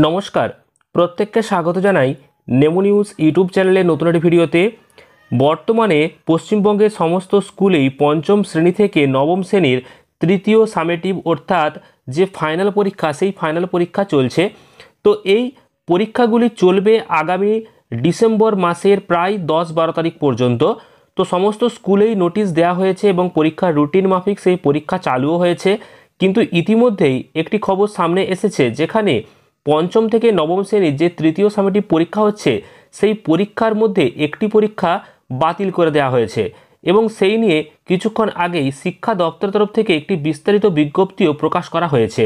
নমস্কার, প্রত্যেককে স্বাগত জানাই নেমো নিউজ ইউটিউব চ্যানেলে নতুন একটি ভিডিওতে। বর্তমানে পশ্চিমবঙ্গের সমস্ত স্কুলেই পঞ্চম শ্রেণী থেকে নবম শ্রেণীর তৃতীয় সামেটিভ অর্থাৎ যে ফাইনাল পরীক্ষা সেই ফাইনাল পরীক্ষা চলছে। তো এই পরীক্ষাগুলি চলবে আগামী ডিসেম্বর মাসের প্রায় 10-12 তারিখ পর্যন্ত। তো সমস্ত স্কুলেই নোটিশ দেওয়া হয়েছে এবং পরীক্ষার রুটিন মাফিক সেই পরীক্ষা চালুও হয়েছে। কিন্তু ইতিমধ্যেই একটি খবর সামনে এসেছে, যেখানে পঞ্চম থেকে নবম শ্রেণীর যে তৃতীয় সামেটিভ পরীক্ষা হচ্ছে সেই পরীক্ষার মধ্যে একটি পরীক্ষা বাতিল করে দেওয়া হয়েছে এবং সেই নিয়ে কিছুক্ষণ আগেই শিক্ষা দপ্তরের তরফ থেকে একটি বিস্তারিত বিজ্ঞপ্তিও প্রকাশ করা হয়েছে।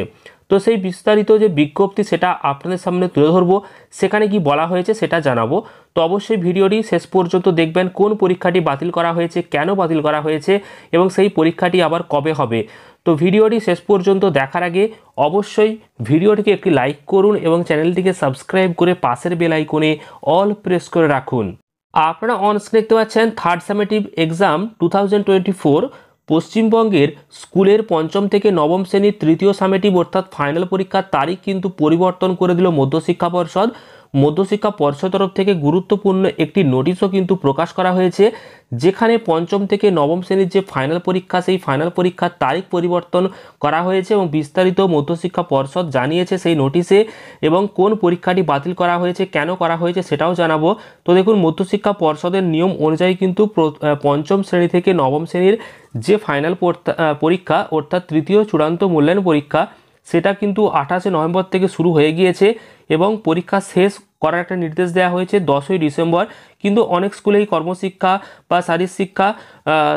তো সেই বিস্তারিত যে বিজ্ঞপ্তি সেটা আপনাদের সামনে তুলে ধরবো, সেখানে কি বলা হয়েছে সেটা জানাবো। তো অবশ্যই ভিডিওটি শেষ পর্যন্ত দেখবেন, কোন পরীক্ষাটি বাতিল করা হয়েছে, কেন বাতিল করা হয়েছে এবং সেই পরীক্ষাটি আবার কবে হবে। তো ভিডিওটি শেষ পর্যন্ত দেখার আগে অবশ্যই ভিডিওটিকে একটি লাইক করুন এবং চ্যানেলটিকে সাবস্ক্রাইব করে পাশের বেল আইকনে অল প্রেস করে রাখুন। আপনারা অন স্ক্রিনে দেখতে পাচ্ছেন থার্ড সামেটিভ এক্সাম 2024 পশ্চিমবঙ্গের স্কুলের পঞ্চম থেকে নবম শ্রেণীর তৃতীয় সামেটিভ অর্থাৎ ফাইনাল পরীক্ষার তারিখ কিন্তু পরিবর্তন করে দিল মধ্যশিক্ষা পর্ষদ। মধ্যশিক্ষা পর্ষদ তরফ থেকে গুরুত্বপূর্ণ একটি নোটিশও কিন্তু প্রকাশ করা হয়েছে, যেখানে পঞ্চম থেকে নবম শ্রেণীর যে ফাইনাল পরীক্ষা সেই ফাইনাল পরীক্ষার তারিখ পরিবর্তন করা হয়েছে এবং বিস্তারিত মধ্যশিক্ষা পর্ষদ জানিয়েছে সেই নোটিশে, এবং কোন পরীক্ষাটি বাতিল করা হয়েছে, কেন করা হয়েছে সেটাও জানাবো। তো দেখুন, মধ্যশিক্ষা পর্ষদের নিয়ম অনুযায়ী কিন্তু পঞ্চম শ্রেণী থেকে নবম শ্রেণীর যে ফাইনাল পরীক্ষা অর্থাৎ তৃতীয় চূড়ান্ত মূল্যায়ন পরীক্ষা সেটা কিন্তু 28 নভেম্বর থেকে শুরু হয়ে গিয়েছে এবং পরীক্ষা শেষ করার একটা নির্দেশ দেওয়া হয়েছে 10ই ডিসেম্বর। কিন্তু অনেক স্কুলেই কর্মশিক্ষা বা শারীরিক শিক্ষা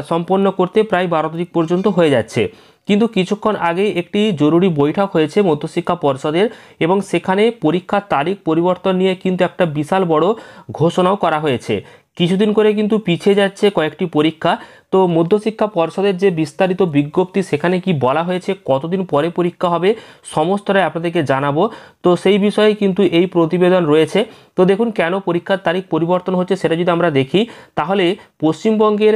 সম্পন্ন করতে প্রায় 12 তারিখ পর্যন্ত হয়ে যাচ্ছে। কিন্তু কিছুক্ষণ আগেই একটি জরুরি বৈঠক হয়েছে মধ্যশিক্ষা পর্ষদের এবং সেখানে পরীক্ষার তারিখ পরিবর্তন নিয়ে কিন্তু একটা বিশাল বড় ঘোষণাও করা হয়েছে। কিছুদিন করে কিন্তু পিছিয়ে যাচ্ছে কয়েকটি পরীক্ষা। তো মধ্যশিক্ষা পর্ষদের যে বিস্তারিত বিজ্ঞপ্তি সেখানে কি বলা হয়েছে, কতদিন পরে পরীক্ষা হবে, সমস্তটাই আপনাদেরকে জানাবো। তো সেই বিষয়ে কিন্তু এই প্রতিবেদন রয়েছে। তো দেখুন, কেন পরীক্ষার তারিখ পরিবর্তন হচ্ছে সেটা যদি আমরা দেখি, তাহলে পশ্চিমবঙ্গের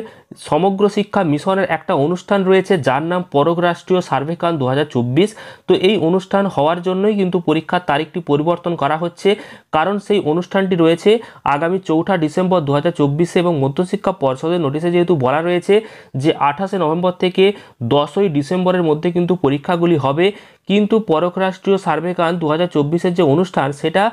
সমগ্র শিক্ষা মিশনের একটা অনুষ্ঠান রয়েছে যার নাম পরক রাষ্ট্রীয় সার্ভেক্ষণ 2024। তো এই অনুষ্ঠান হওয়ার জন্যই কিন্তু পরীক্ষার তারিখটি পরিবর্তন করা হচ্ছে, কারণ সেই অনুষ্ঠানটি রয়েছে আগামী 4 ডিসেম্বর 2024 এবং মধ্যশিক্ষা পর্ষদের নোটিশে যেহেতু বলা রয়েছে যে 28 নভেম্বর থেকে 10ই ডিসেম্বরের মধ্যে কিন্তু পরীক্ষাগুলি হবে। কিন্তু পরক রাষ্ট্রীয় সার্ভেক্ষণ 2024-এর যে অনুষ্ঠান সেটা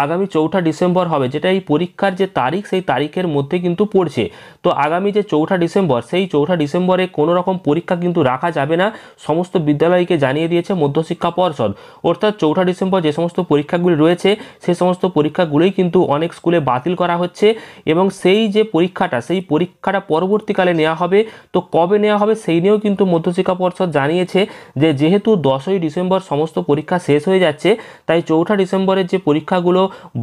আগামী 4 ডিসেম্বর হবে, যেটা এই পরীক্ষার যে তারিখ সেই তারিখের মধ্যে কিন্তু পড়ছে। তো আগামী যে 4 ডিসেম্বর সেই 4 ডিসেম্বরে কোনো রকম পরীক্ষা কিন্তু রাখা যাবে না, সমস্ত বিদ্যালয়কে জানিয়ে দিয়েছে মধ্যশিক্ষা পর্ষদ। অর্থাৎ 4 ডিসেম্বর যে সমস্ত পরীক্ষাগুলি রয়েছে সেই সমস্ত পরীক্ষাগুলোই কিন্তু অনেক স্কুলে বাতিল করা হচ্ছে এবং সেই যে পরীক্ষাটা সেই পরীক্ষাটা পরবর্তীকালে নেওয়া হবে। তো কবে নেওয়া হবে সেই নিয়েও কিন্তু মধ্যশিক্ষা পর্ষদ জানিয়েছে যে যেহেতু 10ই ডিসেম্বর সমস্ত পরীক্ষা শেষ হয়ে যাচ্ছে, তাই 4 ডিসেম্বরের যে পরীক্ষাগুলো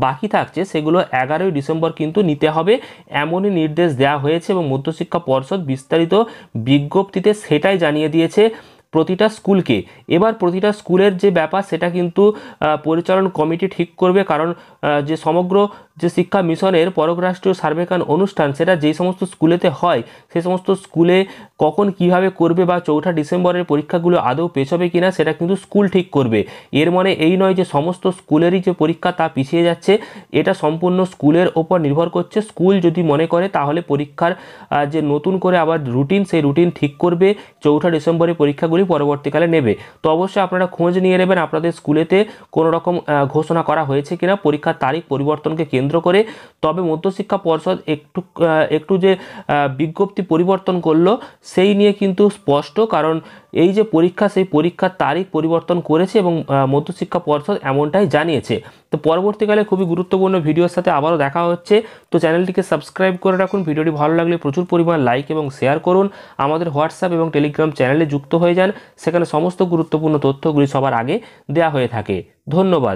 বাকি থাকছে সেগুলো 11ই ডিসেম্বর কিন্তু নিতে হবে, এমনই নির্দেশ দেওয়া হয়েছে এবং মধ্যশিক্ষা পর্ষদ বিস্তারিত বিজ্ঞপ্তিতে সেটাই জানিয়ে দিয়েছে প্রতিটা স্কুলকে। এবার প্রতিটা স্কুলের যে ব্যাপার সেটা কিন্তু পরিচালন কমিটি ঠিক করবে, কারণ যে সমগ্র যে শিক্ষা মিশনের পরক রাষ্ট্রীয় সার্ভেক্ষণ অনুষ্ঠান সেটা যেই সমস্ত স্কুলেতে হয় সেই সমস্ত স্কুলে কখন কিভাবে করবে বা 4 ডিসেম্বরের পরীক্ষাগুলো আদৌ পেছাবে কিনা সেটা কিন্তু স্কুল ঠিক করবে। এর মানে এই নয় যে সমস্ত স্কুলেরই যে পরীক্ষা তা পিছিয়ে যাচ্ছে, এটা সম্পূর্ণ স্কুলের ওপর নির্ভর করছে। স্কুল যদি মনে করে তাহলে পরীক্ষার যে নতুন করে আবার রুটিন সেই রুটিন ঠিক করবে, 4 ডিসেম্বরে পরীক্ষাগুলি পরবর্তীকালে নেবে। তো অবশ্যই আপনারা খোঁজ নিয়ে নেবেন আপনাদের স্কুলেতে কোনো রকম ঘোষণা করা হয়েছে কিনা পরীক্ষার তারিখ পরিবর্তনকে কেন্দ্র করে। তবে মধ্যশিক্ষা পর্ষদ একটু যে বিজ্ঞপ্তি পরিবর্তন করলো সেই নিয়ে কিন্তু স্পষ্ট, কারণ এই যে পরীক্ষা সেই পরীক্ষার তারিখ পরিবর্তন করেছে এবং মধ্যশিক্ষা পর্ষদ এমনটাই জানিয়েছে। তো পরবর্তীকালে খুবই গুরুত্বপূর্ণ ভিডিওর সাথে আবারও দেখা হচ্ছে। তো চ্যানেলটিকে সাবস্ক্রাইব করে রাখুন, ভিডিওটি ভালো লাগলে প্রচুর পরিমাণ লাইক এবং শেয়ার করুন, আমাদের হোয়াটসঅ্যাপ এবং টেলিগ্রাম চ্যানেলে যুক্ত হয়ে যান, সেখানে সমস্ত গুরুত্বপূর্ণ তথ্যগুলি সবার আগে দেওয়া হয়ে থাকে। ধন্যবাদ।